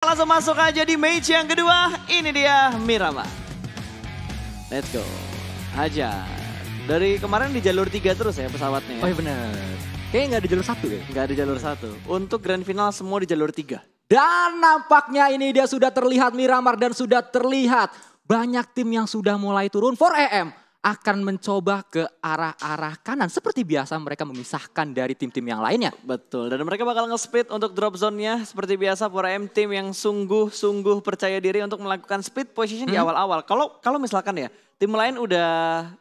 Langsung masuk aja di match yang kedua. Ini dia Miramar. Let's go. Hajar. Dari kemarin di jalur 3 terus ya pesawatnya. Oh iya benar. Kayaknya nggak di jalur 1 ya? Nggak ada jalur 1. Untuk grand final semua di jalur 3. Dan nampaknya ini dia sudah terlihat Miramar dan sudah terlihat banyak tim yang sudah mulai turun. 4AM akan mencoba ke arah-arah kanan. Seperti biasa mereka memisahkan dari tim-tim yang lainnya. Betul, dan mereka bakal nge-split untuk drop zone-nya. Seperti biasa 4AM tim yang sungguh-sungguh percaya diri untuk melakukan split position di awal-awal. Kalau misalkan ya, tim lain udah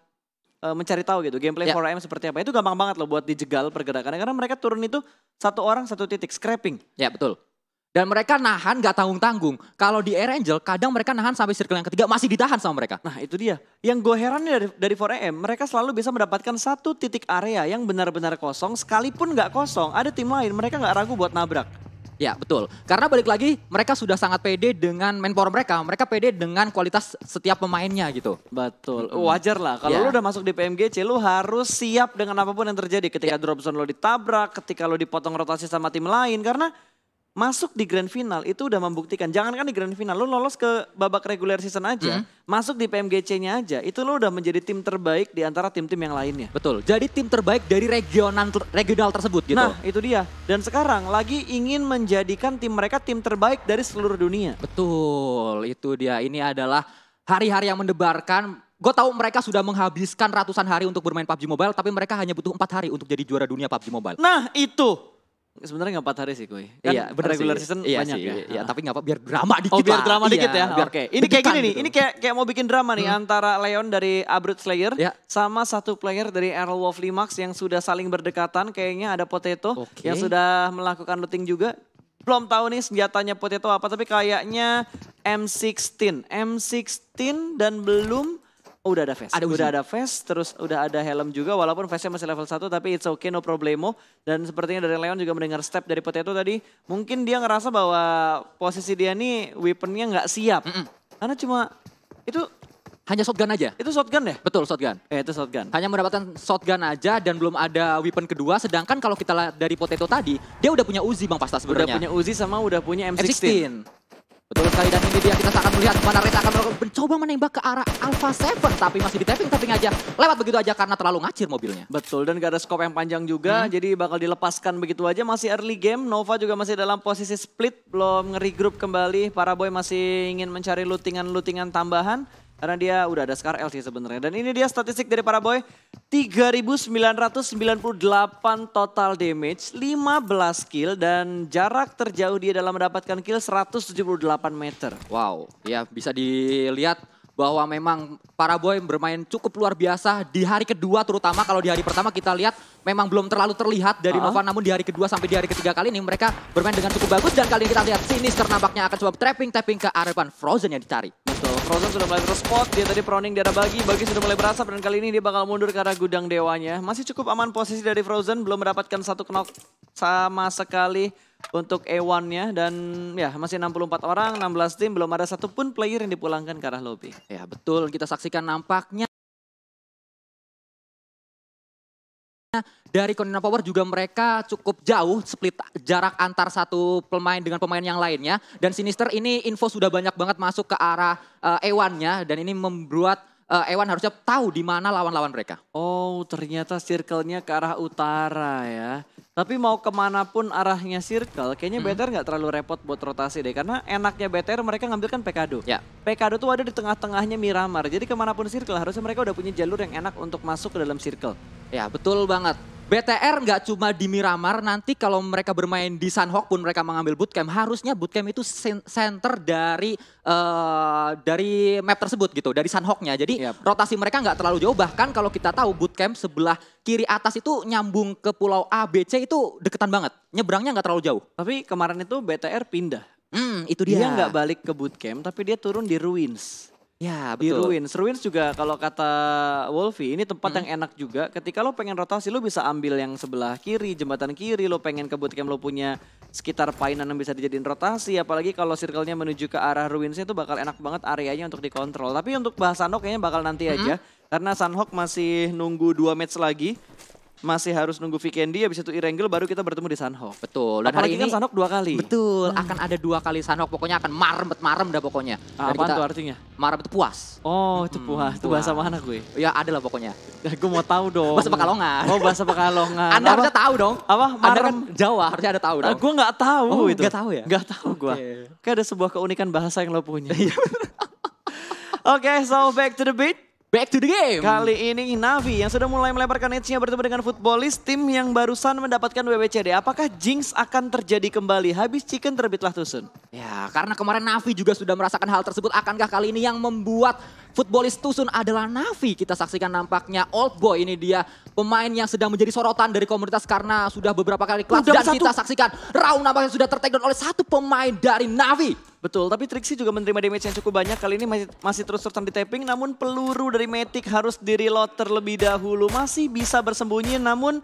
mencari tahu gitu gameplay 4AM seperti apa. Itu gampang banget loh buat dijegal pergerakannya. Karena mereka turun itu satu orang satu titik, scrapping. Ya betul. Dan mereka nahan gak tanggung-tanggung. Kalau di Air Angel kadang mereka nahan sampai circle yang ketiga masih ditahan sama mereka. Nah itu dia. Yang gue herannya dari 4AM, mereka selalu bisa mendapatkan satu titik area yang benar-benar kosong. Sekalipun gak kosong, ada tim lain mereka gak ragu buat nabrak. Ya betul, karena balik lagi mereka sudah sangat pede dengan manpower mereka. Mereka pede dengan kualitas setiap pemainnya gitu. Betul, wajar lah. Kalau lu udah masuk di PMGC, lu harus siap dengan apapun yang terjadi. Ketika drop zone lo ditabrak, ketika lo dipotong rotasi sama tim lain. Karena masuk di grand final itu udah membuktikan. Jangankan di grand final, lu lolos ke babak regular season aja. Masuk di PMGC-nya aja, itu lu udah menjadi tim terbaik di antara tim-tim yang lainnya. Betul, jadi tim terbaik dari regional tersebut gitu. Nah itu dia, dan sekarang lagi ingin menjadikan tim mereka tim terbaik dari seluruh dunia. Betul, itu dia. Ini adalah hari-hari yang mendebarkan. Gue tahu mereka sudah menghabiskan ratusan hari untuk bermain PUBG Mobile, tapi mereka hanya butuh 4 hari untuk jadi juara dunia PUBG Mobile. Nah itu. Sebenarnya gak 4 hari sih Kuy. Kan iya, bener regular sih. season Iya banyak sih, ya. Iya, tapi gak apa, biar drama dikit lah. Oh biar lah. drama dikit ya. Oke. Ini kayak gini nih, gitu. ini kayak mau bikin drama nih antara Leon dari Abroad Slayer sama satu player dari Aerolwolf Limax yang sudah saling berdekatan. Kayaknya ada Potato yang sudah melakukan looting juga. Belum tahu nih senjatanya Potato apa, tapi kayaknya M16. M16 dan belum... Oh, udah ada vest. Udah ada vest, terus udah ada helm juga walaupun vestnya masih level 1 tapi it's okay, no problemo. Dan sepertinya dari Leon juga mendengar step dari Potato tadi. Mungkin dia ngerasa bahwa posisi dia nih weaponnya nggak siap. Karena cuma itu... Hanya shotgun aja? Itu shotgun ya? Betul, shotgun. Itu shotgun. Hanya mendapatkan shotgun aja dan belum ada weapon kedua. Sedangkan kalau kita lihat dari Potato tadi, dia udah punya Uzi Bang Pasta sebenarnya. Udah punya Uzi sama udah punya M16. Betul sekali, dan ini dia kita akan melihat mana Red akan mencoba menembak ke arah Alpha 7. Tapi masih di tapping aja. Lewat begitu aja karena terlalu ngacir mobilnya. Betul, dan gak ada scope yang panjang juga. Jadi bakal dilepaskan begitu aja. Masih early game, Nova juga masih dalam posisi split. Belum nge-regroup kembali. Para boy masih ingin mencari lootingan tambahan. Karena dia udah ada Scar L sih sebenarnya. Dan ini dia statistik dari para boy. 3.998 total damage, 15 kill, dan jarak terjauh dia dalam mendapatkan kill 178 meter. Wow, ya bisa dilihat bahwa memang para boy bermain cukup luar biasa di hari kedua, terutama kalau di hari pertama kita lihat memang belum terlalu terlihat dari Nova, namun di hari kedua sampai di hari ketiga kali ini mereka bermain dengan cukup bagus, dan kali ini kita lihat Sinister nampaknya akan coba tapping ke arah depan. Frozen yang dicari. Betul, Frozen sudah mulai terus spot, dia tadi proning di arah Bagi sudah mulai berasap, dan kali ini dia bakal mundur ke arah gudang dewanya. Masih cukup aman posisi dari Frozen, belum mendapatkan satu knock sama sekali untuk A1-nya, dan ya masih 64 orang, 16 tim, belum ada satupun player yang dipulangkan ke arah lobby. Ya betul, kita saksikan nampaknya dari Konina Power juga mereka cukup jauh split jarak antar satu pemain dengan pemain yang lainnya. Dan Sinister ini info sudah banyak banget masuk ke arah A1-nya, dan ini membuat A1 harusnya tahu di mana lawan-lawan mereka. Oh, ternyata circle-nya ke arah utara ya. Tapi mau kemanapun arahnya circle, kayaknya BTR nggak terlalu repot buat rotasi deh. Karena enaknya BTR mereka ngambilkan Pekado. Ya. Pekado tuh ada di tengah-tengahnya Miramar. Jadi kemanapun circle harusnya mereka udah punya jalur yang enak untuk masuk ke dalam circle. Ya betul banget. BTR nggak cuma di Miramar, nanti kalau mereka bermain di Sunhawk pun mereka mengambil bootcamp. Harusnya bootcamp itu center dari map tersebut gitu, dari Sunhawknya. Jadi rotasi mereka nggak terlalu jauh. Bahkan kalau kita tahu bootcamp sebelah kiri atas itu nyambung ke pulau A, B, C itu deketan banget. Nyebrangnya nggak terlalu jauh. Tapi kemarin itu BTR pindah. Itu dia. Dia nggak balik ke bootcamp, tapi dia turun di Ruins. Ya Di betul. Ruins. Ruins juga kalau kata Wolfie ini tempat yang enak juga. Ketika lo pengen rotasi lo bisa ambil yang sebelah kiri, jembatan kiri. Lo pengen ke bootcamp lo punya sekitar painan yang bisa dijadiin rotasi. Apalagi kalau circle-nya menuju ke arah Ruinsnya itu bakal enak banget areanya untuk dikontrol. Tapi untuk bahas Sunhawk kayaknya bakal nanti aja. Karena Sunhawk masih nunggu 2 match lagi. masih harus nunggu Vikendi, habis itu Irengel, baru kita bertemu di Sanhok. Betul. Dan apalagi hari ini kan Sanhok 2 kali. Betul, akan ada 2 kali Sanhok, pokoknya akan marem dah pokoknya. Apa itu artinya? Marem itu puas. Oh itu puas, itu bahasa mana gue? Ya ada lah pokoknya. Ya, gue mau tahu dong. Bahasa Pekalongan. Oh bahasa Pekalongan. Anda harusnya tahu dong. Apa? Anda kan Jawa, harusnya ada tahu dong. Gue nggak tahu itu. Nggak tahu ya? Nggak tahu gue. Kayak ada sebuah keunikan bahasa yang lo punya. Oke, so back to the beat. Back to the game. Kali ini Navi yang sudah mulai melebarkan edge-nya bertemu dengan Futbolis, tim yang barusan mendapatkan WWCD. Apakah Jinx akan terjadi kembali? Habis Chicken terbitlah Tusun. Ya, karena kemarin Navi juga sudah merasakan hal tersebut. Akankah kali ini yang membuat Futbolis Tusun adalah Navi? Kita saksikan nampaknya Old Boy, ini dia pemain yang sedang menjadi sorotan dari komunitas karena sudah beberapa kali clutch. Dan kita saksikan Raum nampaknya sudah tertakedown oleh satu pemain dari Navi. Betul, tapi Trixie juga menerima damage yang cukup banyak. Kali ini masih terus-terusan di tapping, namun peluru dari Matic harus di-reload terlebih dahulu. Masih bisa bersembunyi, namun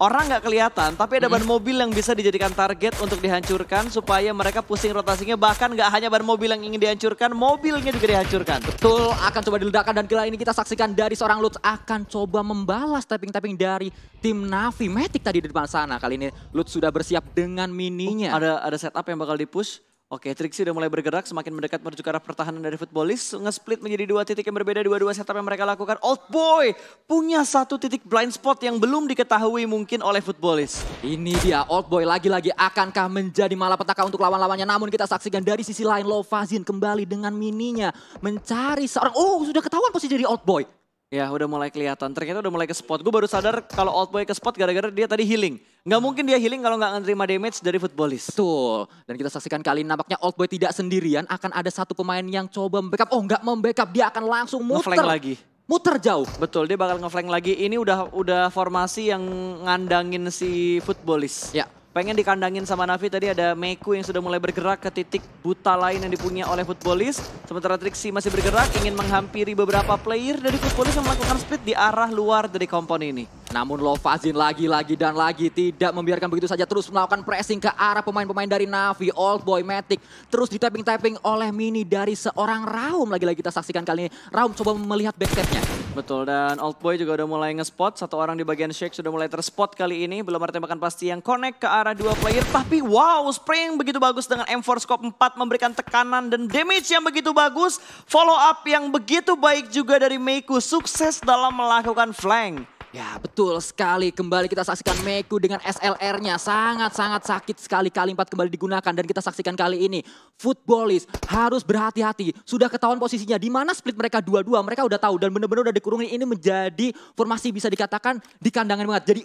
orang nggak kelihatan. Tapi ada ban mobil yang bisa dijadikan target untuk dihancurkan supaya mereka pusing rotasinya. Bahkan nggak hanya ban mobil yang ingin dihancurkan, mobilnya juga dihancurkan. Betul, akan coba diledakkan dan kali ini kita saksikan dari seorang Lutz akan coba membalas tapping-tapping dari tim Navi. Matic tadi di depan sana, kali ini Lutz sudah bersiap dengan mininya. Ada setup yang bakal di-push. Oke, Trixie udah mulai bergerak, semakin mendekat menuju ke arah pertahanan dari Futbolis. Nge-split menjadi 2 titik yang berbeda, dua setup yang mereka lakukan. Old Boy punya 1 titik blind spot yang belum diketahui mungkin oleh Futbolis. Ini dia Old Boy lagi-lagi, akankah menjadi malapetaka untuk lawan-lawannya. Namun kita saksikan dari sisi lain Lovazin kembali dengan mininya. Mencari seorang, sudah ketahuan posisi dari Old Boy. Ya udah mulai kelihatan, ternyata udah mulai ke spot. Gue baru sadar kalau Old Boy ke spot gara-gara dia tadi healing. Nggak mungkin dia healing kalau nggak nerima damage dari Futbolis. Betul, dan kita saksikan kali ini nampaknya Old Boy tidak sendirian. Akan ada satu pemain yang coba membackup, nggak membackup, dia akan langsung muter. Nge-flank lagi. Muter jauh. Betul, dia bakal nge-flank lagi. Ini udah formasi yang ngandangin si Futbolis. Ya. Pengen dikandangin sama Navi, tadi ada Meku yang sudah mulai bergerak ke titik buta lain yang dipunya oleh Futbolis. Sementara Trixie masih bergerak, ingin menghampiri beberapa player dari Futbolis yang melakukan split di arah luar dari kompon ini. Namun Lovazin lagi-lagi dan lagi tidak membiarkan begitu saja, terus melakukan pressing ke arah pemain-pemain dari Navi. Old Boy, Matic terus di-tapping-tapping oleh Mini dari seorang Raum. Lagi-lagi kita saksikan kali ini Raum coba melihat backstepnya. Betul, dan Old Boy juga udah mulai nge-spot. Satu orang di bagian Shake sudah mulai terspot kali ini. Belum ada tembakan pasti yang connect ke arah 2 player. Tapi wow, spray yang begitu bagus dengan M4 Scope 4 memberikan tekanan dan damage yang begitu bagus. Follow up yang begitu baik juga dari Meku. Sukses dalam melakukan flank. Ya betul sekali, kembali kita saksikan Meku dengan SLR-nya sangat-sangat sakit sekali, kali 4 kembali digunakan. Dan kita saksikan kali ini Futbolis harus berhati-hati, sudah ketahuan posisinya di mana split mereka dua-dua, mereka udah tahu dan benar-benar udah dikurungin. Ini menjadi formasi bisa dikatakan di kandangan banget, jadi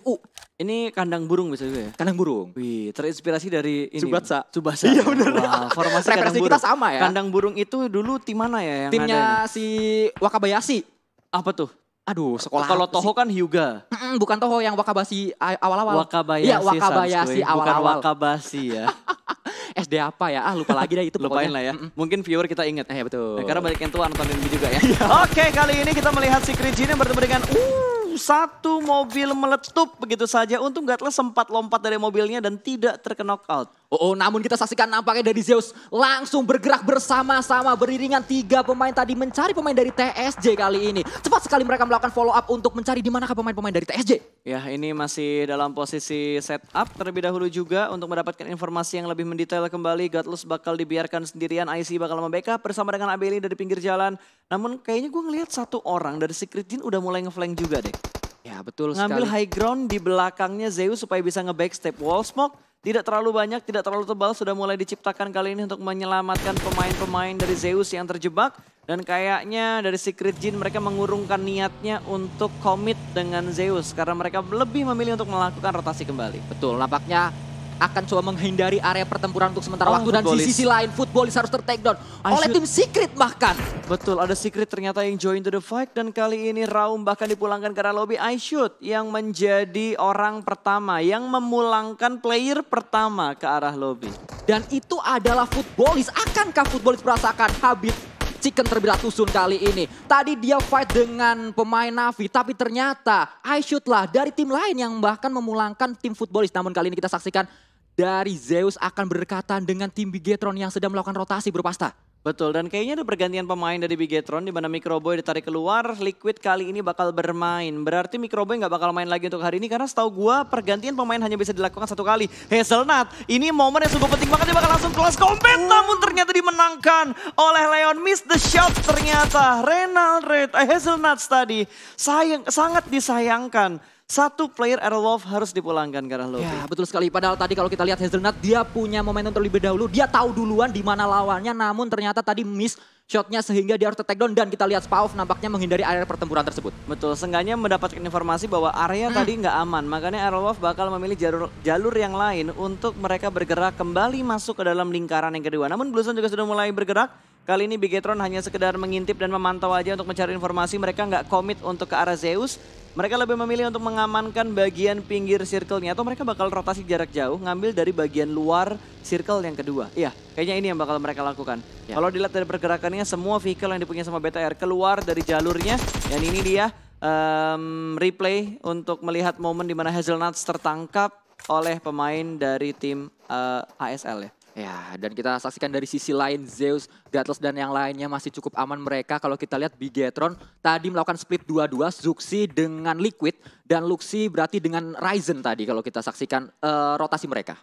Ini kandang burung bisa juga ya? Kandang burung. Wih, terinspirasi dari ini. Tsubasa. Iya benar. Wow, formasi referensi kita sama ya. Kandang burung itu dulu tim mana ya yang timnya ada si Wakabayashi. Apa tuh? Aduh, sekolah. Kalau Toho kan Hyuga. Bukan Toho, yang Wakabayashi awal-awal. Wakabayashi. Iya, Wakabayashi awal-awal. Bukan Wakabashi ya. SD apa ya? Lupa lagi dah itu. Lupain lah ya. Mungkin viewer kita ingat. Betul. Nah, karena banyak yang tua nontonin ini juga ya. Oke, kali ini kita melihat Secret Jin yang bertemu dengan satu mobil meletup begitu saja. Untung Gatles sempat lompat dari mobilnya dan tidak terkena knockout. Namun kita saksikan nampaknya dari Zeus langsung bergerak bersama-sama beriringan 3 pemain tadi mencari pemain dari TSJ kali ini. Cepat sekali mereka melakukan follow up untuk mencari di manakah pemain-pemain dari TSJ. Ya, ini masih dalam posisi setup terlebih dahulu juga untuk mendapatkan informasi yang lebih mendetail kembali. Gatles bakal dibiarkan sendirian, IC bakal membackup bersama dengan Abeli dari pinggir jalan. Namun kayaknya gue ngelihat satu orang dari Secret Jin udah mulai ngeflank juga deh. Ya betul ngambil sekali. High ground di belakangnya Zeus supaya bisa nge-backstep. Wall smoke tidak terlalu banyak, tidak terlalu tebal. Sudah mulai diciptakan kali ini untuk menyelamatkan pemain-pemain dari Zeus yang terjebak. Dan kayaknya dari Secret Jin mereka mengurungkan niatnya untuk komit dengan Zeus. Karena mereka lebih memilih untuk melakukan rotasi kembali. Betul, nampaknya akan coba menghindari area pertempuran untuk sementara waktu. Dan di sisi lain Futbolis harus ter-takedown oleh tim Secret bahkan. Betul, ada Secret ternyata yang join to the fight. Dan kali ini Raum bahkan dipulangkan ke arah lobby. iShoot yang menjadi orang pertama yang memulangkan player pertama ke arah lobby. Dan itu adalah Futbolis. Akankah Futbolis merasakan habis Chicken terbilang Tusun kali ini? Tadi dia fight dengan pemain Navi, tapi ternyata iShoot lah dari tim lain yang bahkan memulangkan tim Futbolis. Namun kali ini kita saksikan dari Zeus akan berdekatan dengan tim Bigetron yang sedang melakukan rotasi, Bro Pasta. Betul, dan kayaknya ada pergantian pemain dari Bigetron di mana Microboy ditarik keluar, Liquid kali ini bakal bermain. Berarti Microboy nggak bakal main lagi untuk hari ini karena setahu gua pergantian pemain hanya bisa dilakukan 1 kali. Hazelnut, ini momen yang sungguh penting banget, dia bakal langsung close combat, namun ternyata dimenangkan oleh Leon. Miss the shot ternyata, Hazelnut tadi sangat disayangkan. 1 player Aerowolf harus dipulangkan karena lobby. Ya betul sekali, padahal tadi kalau kita lihat Hazelnut dia punya momentum terlebih dahulu. Dia tahu duluan di mana lawannya, namun ternyata tadi miss shotnya sehingga dia harus take down. Dan kita lihat Spauf nampaknya menghindari area pertempuran tersebut. Betul, seenggaknya mendapatkan informasi bahwa area tadi nggak aman. Makanya Aerowolf bakal memilih jalur yang lain untuk mereka bergerak kembali masuk ke dalam lingkaran yang kedua. Namun Bluezone juga sudah mulai bergerak. Kali ini Bigetron hanya sekedar mengintip dan memantau aja untuk mencari informasi. Mereka nggak komit untuk ke arah Zeus. Mereka lebih memilih untuk mengamankan bagian pinggir circle-nya. Atau mereka bakal rotasi jarak jauh, ngambil dari bagian luar circle yang kedua. Iya, kayaknya ini yang bakal mereka lakukan. Ya. Kalau dilihat dari pergerakannya, semua vehicle yang dipunya sama BTR keluar dari jalurnya. Dan ini dia replay untuk melihat momen di mana Hazelnuts tertangkap oleh pemain dari tim ASL ya. Ya, dan kita saksikan dari sisi lain Zeus, Gatles dan yang lainnya masih cukup aman mereka. Kalau kita lihat Bigetron tadi melakukan split 2-2, Zuxi dengan Liquid dan Luxi berarti dengan Ryzen tadi kalau kita saksikan rotasi mereka.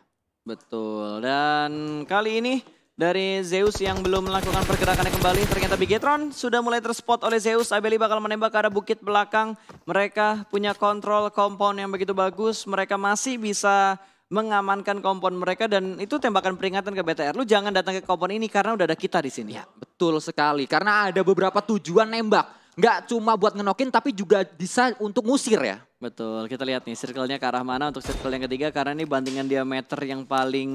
Betul, dan kali ini dari Zeus yang belum melakukan pergerakannya kembali, ternyata Bigetron sudah mulai terspot oleh Zeus. Abeli bakal menembak ke arah bukit belakang. Mereka punya kontrol compound yang begitu bagus, mereka masih bisa mengamankan kompon mereka dan itu tembakan peringatan ke BTR. Lu jangan datang ke kompon ini karena udah ada kita di sini. Ya, betul sekali. Karena ada beberapa tujuan nembak. Nggak cuma buat ngenokin tapi juga bisa untuk ngusir ya. Betul, kita lihat nih circle-nya ke arah mana untuk circle yang ketiga karena ini bandingan diameter yang paling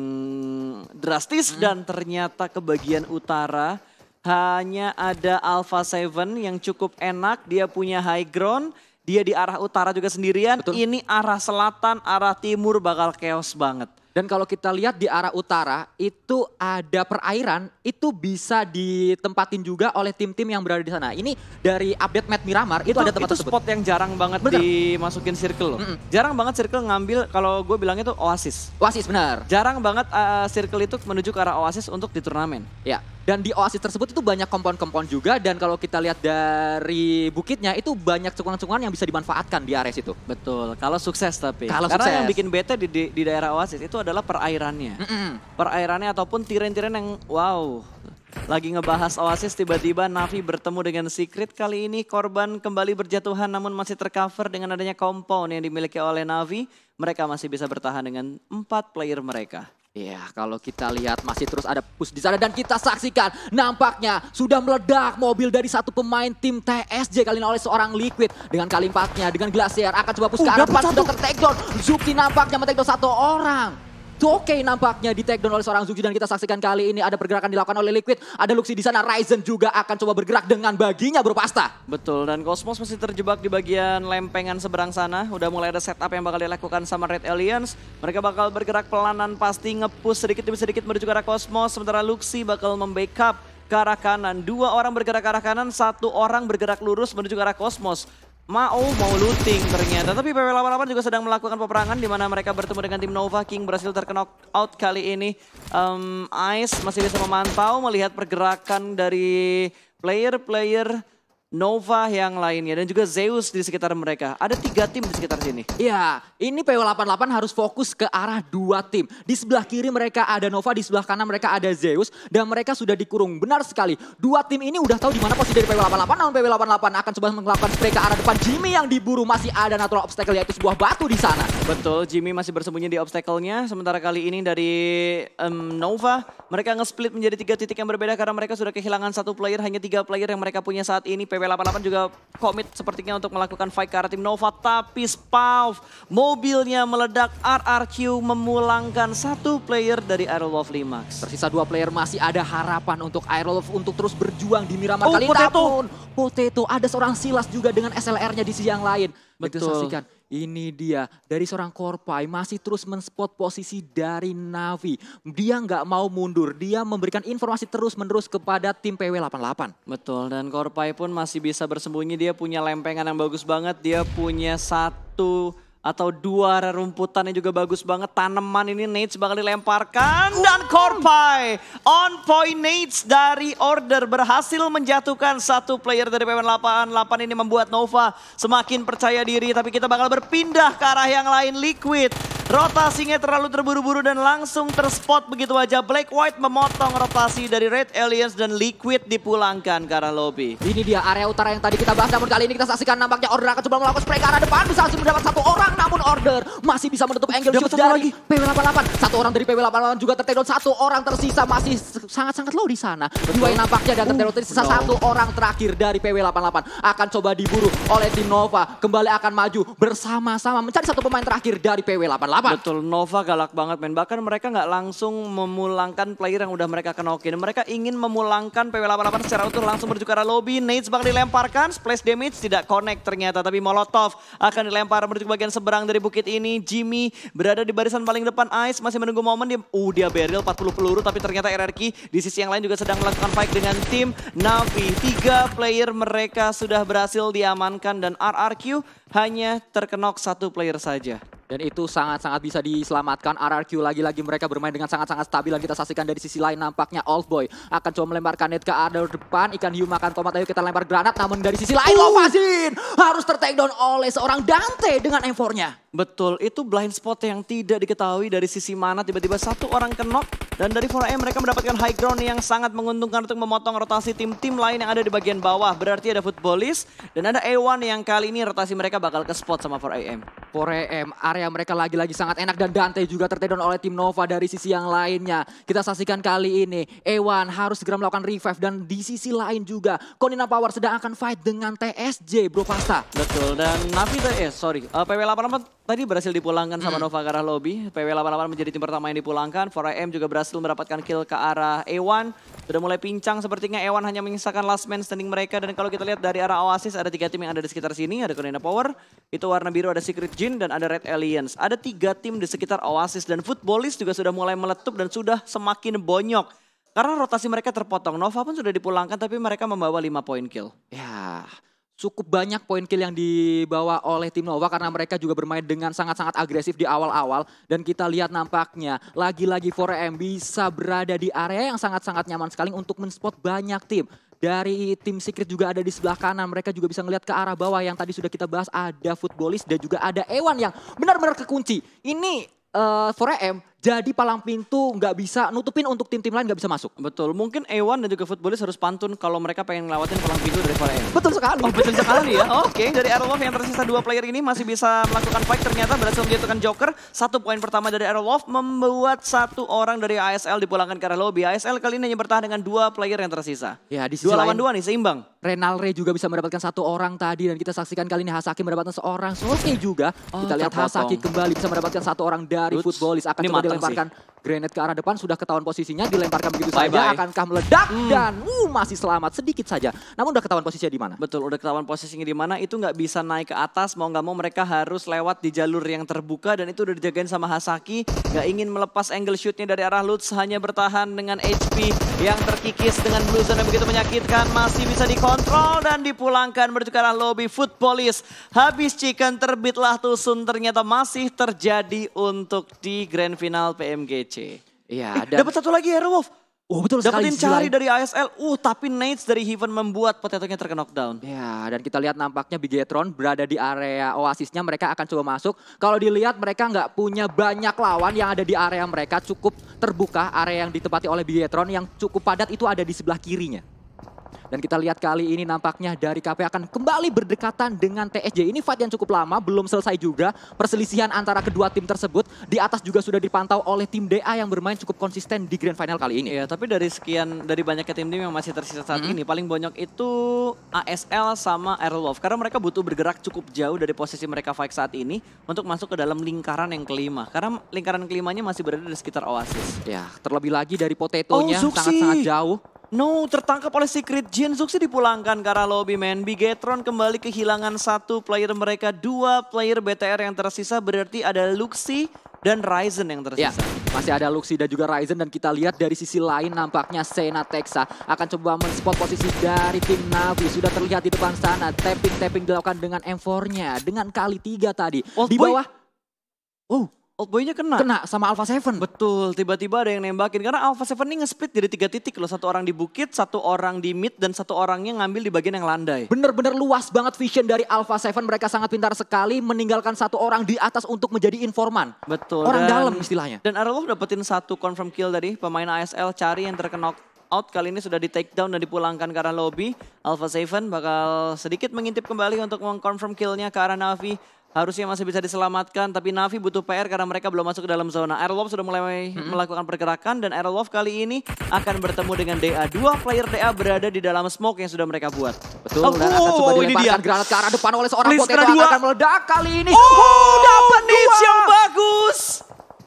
drastis dan ternyata ke bagian utara hanya ada Alpha 7 yang cukup enak, dia punya high ground. Dia di arah utara juga sendirian, betul. Ini arah selatan, arah timur bakal chaos banget. Dan kalau kita lihat di arah utara itu ada perairan, itu bisa ditempatin juga oleh tim-tim yang berada di sana. Ini dari update map Miramar itu ada tempat tersebut. Spot yang jarang banget dimasukin circle loh. Jarang banget circle ngambil, kalau gue bilangnya tuh oasis. Oasis benar. Jarang banget circle itu menuju ke arah oasis untuk di turnamen. Ya. Dan di oasis tersebut itu banyak kompon-kompon juga dan kalau kita lihat dari bukitnya itu banyak cekungan-cekungan yang bisa dimanfaatkan di area situ. Betul, kalau sukses tapi. Karena yang bikin bete di daerah oasis itu adalah perairannya. Perairannya ataupun tiren-tiren yang wow. Lagi ngebahas oasis tiba-tiba Navi bertemu dengan Secret. Kali ini korban kembali berjatuhan namun masih tercover dengan adanya compound yang dimiliki oleh Navi. Mereka masih bisa bertahan dengan 4 player mereka. Iya, kalau kita lihat masih terus ada push di sana dan kita saksikan nampaknya sudah meledak mobil dari satu pemain tim TSJ kali ini oleh seorang Liquid dengan kali 4-nya dengan Glacier akan coba push ke arah depan sudah ter-takedown. Zuki nampaknya men-takedown 1 orang. Oke, nampaknya di takedown oleh seorang Zuki dan kita saksikan kali ini ada pergerakan dilakukan oleh Liquid. Ada Luxi di sana, Ryzen juga akan coba bergerak dengan baginya Bro Pasta. Betul, dan Cosmos masih terjebak di bagian lempengan seberang sana. Udah mulai ada setup yang bakal dilakukan sama Red Alliance. Mereka bakal bergerak pelanan pasti nge-push sedikit demi sedikit menuju ke arah Cosmos. Sementara Luxi bakal membackup ke arah kanan. 2 orang bergerak ke arah kanan, 1 orang bergerak lurus menuju ke arah Cosmos. Mau looting ternyata, tapi PW88 juga sedang melakukan peperangan di mana mereka bertemu dengan tim Nova. King berhasil terkena out kali ini. Ice masih bisa memantau, melihat pergerakan dari player-player Nova yang lainnya dan juga Zeus di sekitar mereka. Ada 3 tim di sekitar sini. Iya, ini PW88 harus fokus ke arah 2 tim. Di sebelah kiri mereka ada Nova, di sebelah kanan mereka ada Zeus dan mereka sudah dikurung. Benar sekali. 2 tim ini udah tahu di mana posisi dari PW88, namun PW88 akan coba melakukan spray ke arah depan. Jimmy yang diburu, masih ada natural obstacle yaitu sebuah batu di sana. Betul, Jimmy masih bersembunyi di obstacle-nya. Sementara kali ini dari Nova, mereka nge-split menjadi 3 titik yang berbeda karena mereka sudah kehilangan 1 player, hanya 3 player yang mereka punya saat ini. PW88 juga komit sepertinya untuk melakukan fight ke arah tim Nova, tapi Spauf mobilnya meledak. RRQ memulangkan 1 player dari Aerowolf Limax. Tersisa 2 player, masih ada harapan untuk Aerowolf untuk terus berjuang di Miramar kali ini. Potato, ada seorang Silas juga dengan SLR-nya di sisi yang lain. Betul. Saksikan. Ini dia dari seorang Korpai masih terus men-spot posisi dari Navi. Dia nggak mau mundur, dia memberikan informasi terus-menerus kepada tim PW88. Betul, dan Korpai pun masih bisa bersembunyi, dia punya lempengan yang bagus banget, dia punya 1 atau dua rerumputannya juga bagus banget. Tanaman ini Nades bakal dilemparkan dan Corpy on point. Nades dari Order berhasil menjatuhkan satu player dari PWN88. Ini membuat Nova semakin percaya diri, tapi kita bakal berpindah ke arah yang lain. Liquid rotasinya terlalu terburu-buru dan langsung terspot begitu aja. Black White memotong rotasi dari Red Aliens dan Liquid dipulangkan ke arah lobby. Ini dia area utara yang tadi kita bahas, namun kali ini kita saksikan nampaknya Order akan coba melakukan spray ke arah depan. Bisa mendapat satu orang, namun Order masih bisa menutup angle shoot dari PW88. Satu orang dari PW88 juga tertedot, satu orang tersisa masih sangat-sangat low di sana. Dua yang nampaknya dan tertedot tersisa satu orang terakhir dari PW88 akan coba diburu oleh tim Nova. Kembali akan maju bersama-sama mencari satu pemain terakhir dari PW88. Betul, Nova galak banget men. Bahkan mereka nggak langsung memulangkan player yang udah mereka kenokin. Mereka ingin memulangkan PW88 secara utuh langsung menuju ke arah lobby. Nades bakal dilemparkan, splash damage tidak connect ternyata. Tapi Molotov akan dilempar menuju ke bagian seberang dari bukit ini. Jimmy berada di barisan paling depan. Ice masih menunggu momen. Dia barrel 40 peluru, tapi ternyata RRQ di sisi yang lain juga sedang melakukan fight dengan tim Navi. 3 player mereka sudah berhasil diamankan dan RRQ hanya terkenok 1 player saja. Dan itu sangat-sangat bisa diselamatkan. RRQ lagi-lagi mereka bermain dengan sangat-sangat stabil. Dan kita saksikan dari sisi lain nampaknya Oldboy akan coba melemparkan net ke arah depan. Ikan Hiu makan tomat, ayo kita lempar granat. Namun dari sisi lain Lovazin harus tertakedown oleh seorang Dante dengan M4-nya. Betul, itu blind spot yang tidak diketahui dari sisi mana. Tiba-tiba satu orang kenok. Dan dari 4AM mereka mendapatkan high ground yang sangat menguntungkan untuk memotong rotasi tim-tim lain yang ada di bagian bawah. Berarti ada Footballist dan ada A1 yang kali ini rotasi mereka bakal ke spot sama 4AM. 4AM, area mereka lagi-lagi sangat enak dan Dante juga tertedon oleh tim Nova dari sisi yang lainnya. Kita saksikan kali ini A1 harus segera melakukan revive dan di sisi lain juga Konina Power sedang akan fight dengan TSJ Bro Pasta. Betul, dan Navi PW88 tadi berhasil dipulangkan sama Nova ke arah lobby. PW88 menjadi tim pertama yang dipulangkan. 4AM juga berhasil mendapatkan kill ke arah A1. Sudah mulai pincang sepertinya A1 hanya menyisakan last man standing mereka. Dan kalau kita lihat dari arah Oasis ada 3 tim yang ada di sekitar sini. Ada Konina Power, itu warna biru ada Secret Jin dan ada Red Aliens. Ada 3 tim di sekitar Oasis dan Footballist juga sudah mulai meletup dan sudah semakin bonyok. Karena rotasi mereka terpotong. Nova pun sudah dipulangkan tapi mereka membawa 5 poin kill. Ya, cukup banyak poin kill yang dibawa oleh tim Nova karena mereka juga bermain dengan sangat-sangat agresif di awal-awal. Dan kita lihat nampaknya lagi-lagi 4AM bisa berada di area yang sangat-sangat nyaman sekali untuk men-spot banyak tim. Dari tim Secret juga ada di sebelah kanan. Mereka juga bisa ngelihat ke arah bawah yang tadi sudah kita bahas. Ada Footballist dan juga ada A1 yang benar-benar kekunci. Ini 4AM jadi palang pintu nggak bisa nutupin untuk tim-tim lain nggak bisa masuk. Betul, mungkin A1 dan juga Footballist harus pantun kalau mereka pengen ngelawatin palang pintu dari 4AM. Betul sekali. Oh betul sekali ya. Oke, dari Aerolove yang tersisa 2 player ini masih bisa melakukan fight. Ternyata berhasil menjatuhkan Joker. 1 poin pertama dari Aerolove membuat 1 orang dari ASL dipulangkan ke arah lobby. ASL kali ini hanya bertahan dengan 2 player yang tersisa. Ya, di sisi 2 lawan 2 nih, seimbang. Renalre juga bisa mendapatkan 1 orang tadi dan kita saksikan kali ini Hasaki mendapatkan seorang Soke juga. Kita lihat Hasaki kembali bisa mendapatkan 1 orang dari Footballist. Akan coba dilemparkan grenade ke arah depan, sudah ketahuan posisinya, dilemparkan begitu saja, akankah meledak dan masih selamat sedikit saja. Namun udah ketahuan posisinya di mana? Betul, udah ketahuan posisinya di mana, itu nggak bisa naik ke atas, mau nggak mau mereka harus lewat di jalur yang terbuka dan itu udah dijagain sama Hasaki. Nggak ingin melepas angle shootnya dari arah Lutz, hanya bertahan dengan HP yang terkikis dengan blue zone yang begitu menyakitkan, masih bisa dikontrol dan dipulangkan menuju ke arah lobby. Footballist habis chicken, terbitlah tusun, ternyata masih terjadi untuk di grand final PMGC. Iya, dapat 1 lagi Aerowolf. Oh betul sekali. Dapetin cari dari ASL. Tapi Nades dari Heaven membuat Potato-nya terknockdown. Ya, dan kita lihat nampaknya Bigetron berada di area Oasisnya. Mereka akan coba masuk. Kalau dilihat mereka nggak punya banyak lawan yang ada di area mereka. Cukup terbuka area yang ditempati oleh Bigetron yang cukup padat itu ada di sebelah kirinya. Dan kita lihat kali ini nampaknya dari KP akan kembali berdekatan dengan TSJ. Ini fight yang cukup lama, belum selesai juga. Perselisihan antara kedua tim tersebut. Di atas juga sudah dipantau oleh tim DA yang bermain cukup konsisten di grand final kali ini. Iya, tapi dari banyaknya tim-tim yang masih tersisa saat ini, paling bonyok itu ASL sama Aerolove. Karena mereka butuh bergerak cukup jauh dari posisi mereka fight saat ini untuk masuk ke dalam lingkaran yang kelima. Karena lingkaran kelimanya masih berada di sekitar Oasis. Ya, terlebih lagi dari Potato-nya sangat-sangat jauh. No, tertangkap oleh Secret Jin. Zuxi dipulangkan ke arah lobby, man. Bigetron kembali kehilangan 1 player mereka. 2 player BTR yang tersisa, berarti ada Luxi dan Ryzen yang tersisa. Ya, masih ada Luxi dan juga Ryzen. Dan kita lihat dari sisi lain nampaknya Sena Texa akan coba men-spot posisi dari tim Navi. Sudah terlihat di depan sana. Tapping dilakukan dengan M4-nya. Dengan kali 3 tadi. Di bawah Oldboy-nya kena. Kena sama Alpha 7. Betul, tiba-tiba ada yang nembakin. Karena Alpha 7 ini nge-split jadi 3 titik loh. 1 orang di bukit, 1 orang di mid, dan 1 orangnya ngambil di bagian yang landai. Bener-bener luas banget vision dari Alpha 7. Mereka sangat pintar sekali meninggalkan 1 orang di atas untuk menjadi informan. Betul. Orang dalam istilahnya. Dan Arlov dapetin 1 confirm kill tadi. Pemain ASL cari yang terkena out. Kali ini sudah di take down dan dipulangkan ke arah lobby. Alpha 7 bakal sedikit mengintip kembali untuk mengconfirm killnya ke arah Navi. Harusnya masih bisa diselamatkan, tapi Navi butuh PR karena mereka belum masuk ke dalam zona. Aerolov sudah mulai melakukan pergerakan dan Aerolov kali ini akan bertemu dengan DA. 2 player DA berada di dalam smoke yang sudah mereka buat. Betul, dan akan coba dilemparkan granat ke arah depan oleh seorang Potato akan meledak kali ini. Dapat niche yang bagus.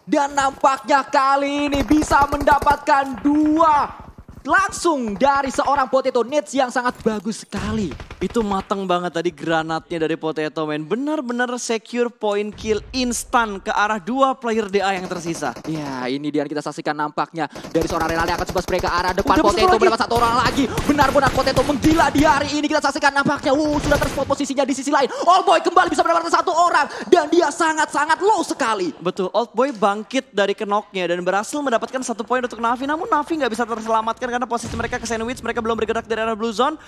Dan nampaknya kali ini bisa mendapatkan 2 langsung dari seorang Potato Nits yang sangat bagus sekali. Itu matang banget tadi granatnya dari Potato Man. Benar-benar secure point kill instan ke arah 2 player DA yang tersisa. Ya, ini dia yang kita saksikan nampaknya dari seorang Renaldi akan coba spray ke arah depan. Potato mendapat 1 orang lagi. Benar-benar Potato menggila di hari ini. Kita saksikan nampaknya sudah terspot posisinya di sisi lain. Oldboy kembali bisa mendapatkan 1 orang dan dia sangat-sangat low sekali. Betul, Oldboy bangkit dari knocknya dan berhasil mendapatkan 1 poin untuk Navi. Namun Navi nggak bisa terselamatkan karena posisi mereka ke sandwich. Mereka belum bergerak dari arah blue zone.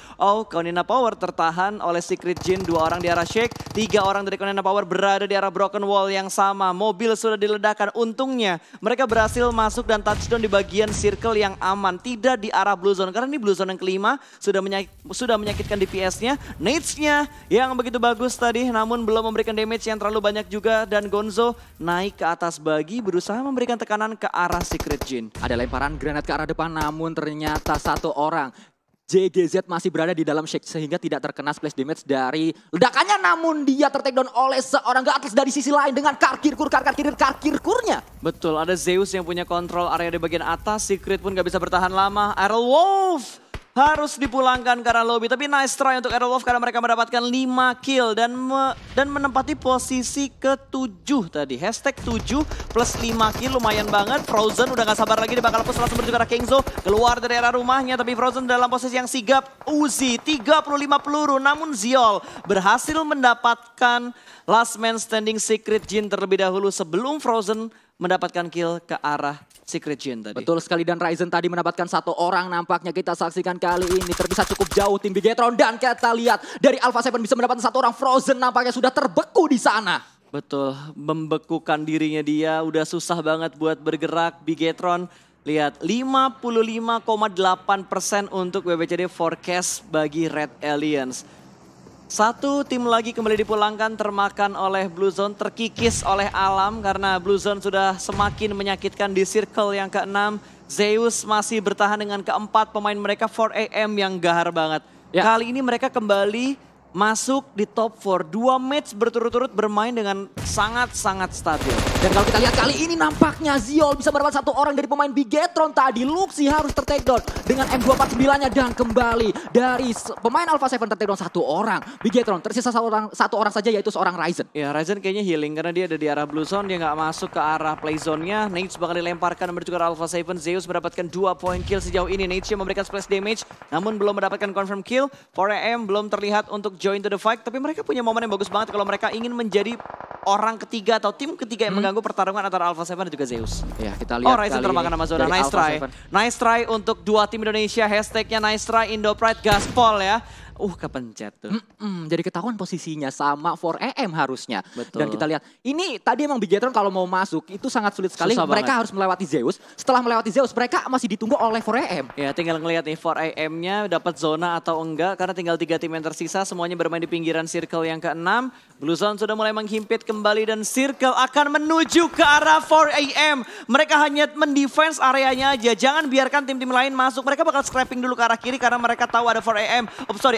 Konina Power tertahan oleh Secret Jin. 2 orang di arah Shake. 3 orang dari Konina Power berada di arah broken wall yang sama. Mobil sudah diledakkan. Untungnya mereka berhasil masuk dan touchdown di bagian circle yang aman. Tidak di arah blue zone. Karena ini blue zone yang kelima. Sudah menyakitkan DPS-nya. Nades-nya yang begitu bagus tadi. Namun belum memberikan damage yang terlalu banyak juga. Dan Gonzo naik ke atas bagi. Berusaha memberikan tekanan ke arah Secret Jin. Ada lemparan granat ke arah depan. Namun ternyata 1 orang JGZ masih berada di dalam shake sehingga tidak terkena splash damage dari ledakannya, namun dia tertakedown oleh seorang Gatles dari sisi lain dengan karkirkurnya. Betul, ada Zeus yang punya kontrol area di bagian atas, Secret pun gak bisa bertahan lama. Aerolov harus dipulangkan ke arah lobby, tapi nice try untuk Aerolov karena mereka mendapatkan 5 kill dan menempati posisi ke-7 tadi. Hashtag 7 plus 5 kill lumayan banget. Frozen udah gak sabar lagi, dia bakal push langsung menuju ke arah Kengzo. Keluar dari arah rumahnya, tapi Frozen dalam posisi yang sigap. Uzi 35 peluru, namun Ziol berhasil mendapatkan last man standing Secret Jin terlebih dahulu sebelum Frozen mendapatkan kill ke arah Secret Jin tadi. Betul sekali, dan Ryzen tadi mendapatkan 1 orang. Nampaknya kita saksikan kali ini terpisah cukup jauh tim Bigetron. Dan kita lihat dari Alpha 7 bisa mendapatkan 1 orang. Frozen nampaknya sudah terbeku di sana. Betul, membekukan dirinya dia. Udah susah banget buat bergerak. Bigetron lihat 55,8% untuk WBCD forecast bagi Red Aliens. 1 tim lagi kembali dipulangkan, termakan oleh Blue Zone, terkikis oleh alam karena Blue Zone sudah semakin menyakitkan di circle yang ke-6. Zeus masih bertahan dengan ke-4 pemain mereka 4AM yang gahar banget. Ya. Kali ini mereka kembali masuk di top 4. 2 match berturut-turut bermain dengan sangat-sangat stabil. Dan kalau kita lihat kali ini nampaknya Ziol bisa mendapatkan 1 orang dari pemain Bigetron tadi. Luxi harus tertakedown dengan M249-nya dan kembali dari pemain Alpha 7 tertakedown 1 orang. Bigetron tersisa 1 orang saja, yaitu seorang Ryzen. Ya, Ryzen kayaknya healing karena dia ada di arah blue zone. Dia nggak masuk ke arah play zone-nya. Nades bakal dilemparkan menuju ke Alpha 7. Zeus mendapatkan 2 point kill sejauh ini. Nades memberikan splash damage namun belum mendapatkan confirm kill. 4AM belum terlihat untuk join to the fight, tapi mereka punya momen yang bagus banget kalau mereka ingin menjadi orang ketiga atau tim ketiga yang mengganggu pertarungan antara Alpha 7 dan juga Zeus. Ya, kita lihat Ryzen termakan sama zona. Nice try. Nice try untuk 2 tim Indonesia. Hashtagnya nice try Indo Pride Gaspol ya. Kepencet tuh. Jadi ketahuan posisinya sama 4AM harusnya. Betul. Dan kita lihat, ini tadi emang Bigetron kalau mau masuk itu sangat sulit sekali. Susah mereka banget. harus melewati Zeus. Setelah melewati Zeus, mereka masih ditunggu oleh 4AM. Ya, tinggal ngelihat nih 4AM-nya dapat zona atau enggak. Karena tinggal 3 tim yang tersisa, semuanya bermain di pinggiran circle yang ke-6. Blue Zone sudah mulai menghimpit kembali dan circle akan menuju ke arah 4AM. Mereka hanya mendefense areanya aja. Jangan biarkan tim-tim lain masuk. Mereka bakal scrapping dulu ke arah kiri karena mereka tahu ada 4AM.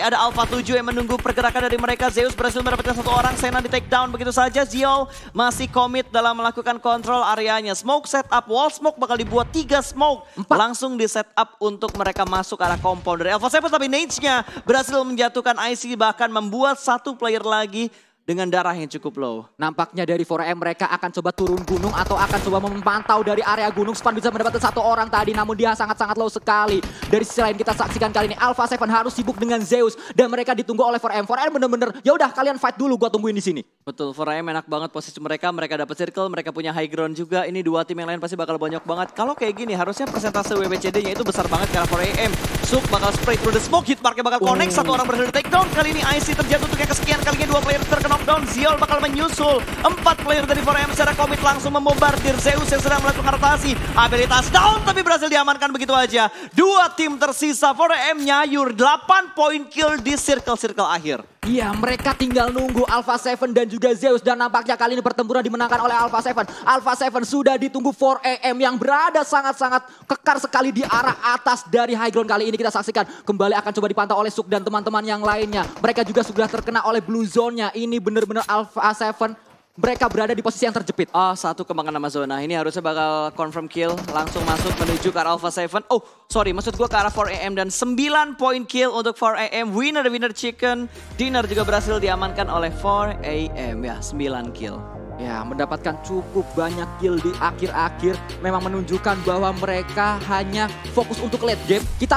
Ada Alpha 7 yang menunggu pergerakan dari mereka. Zeus berhasil mendapatkan 1 orang. Sena di take down begitu saja. Ziol masih komit dalam melakukan kontrol areanya. Smoke setup, wall smoke bakal dibuat 3 smoke. 4. Langsung di setup untuk mereka masuk ke arah compound dari Alpha 7. Tapi Nades-nya berhasil menjatuhkan IC, bahkan membuat 1 player lagi dengan darah yang cukup low. Nampaknya dari 4AM mereka akan coba turun gunung atau akan coba memantau dari area gunung. Span bisa mendapatkan 1 orang tadi, namun dia sangat-sangat low sekali. Dari sisi lain kita saksikan kali ini Alpha 7 harus sibuk dengan Zeus dan mereka ditunggu oleh 4AM. 4AM bener-bener, ya udah kalian fight dulu, gua tungguin di sini. Betul, 4AM enak banget posisi mereka dapat circle, mereka punya high ground juga. Ini dua tim yang lain pasti bakal banyak banget. Kalau kayak gini harusnya persentase WBCD-nya itu besar banget karena 4AM. Suk bakal spray through the smoke, Hitmark bakal connect, satu orang berhasil take down. Kali ini IC terjatuh untuk yang kesekian kalinya, dua player terknockdown. Ziol bakal menyusul, 4 player dari 4AM secara komit langsung membombardir Zeus yang sedang melakukan rotasi. Abilitas down tapi berhasil diamankan begitu aja. Dua tim tersisa, 4AM nyayur 8 point kill di circle-circle akhir. Iya, mereka tinggal nunggu Alpha 7 dan juga Zeus. Dan nampaknya kali ini pertempuran dimenangkan oleh Alpha 7. Alpha 7 sudah ditunggu 4AM yang berada sangat-sangat kekar sekali di arah atas dari high ground. Kali ini kita saksikan kembali akan coba dipantau oleh Suk dan teman-teman yang lainnya. Mereka juga sudah terkena oleh blue zone-nya. Ini benar-benar Alpha 7. Mereka berada di posisi yang terjepit. Satu kembangan nama zona. Ini harusnya bakal confirm kill. Langsung masuk menuju ke arah Alpha 7. Oh, sorry. Maksud gue ke arah 4AM. Dan 9 point kill untuk 4AM. Winner chicken. Dinner juga berhasil diamankan oleh 4AM. Ya, 9 kill. Ya, mendapatkan cukup banyak kill di akhir-akhir. Memang menunjukkan bahwa mereka hanya fokus untuk late game. Kita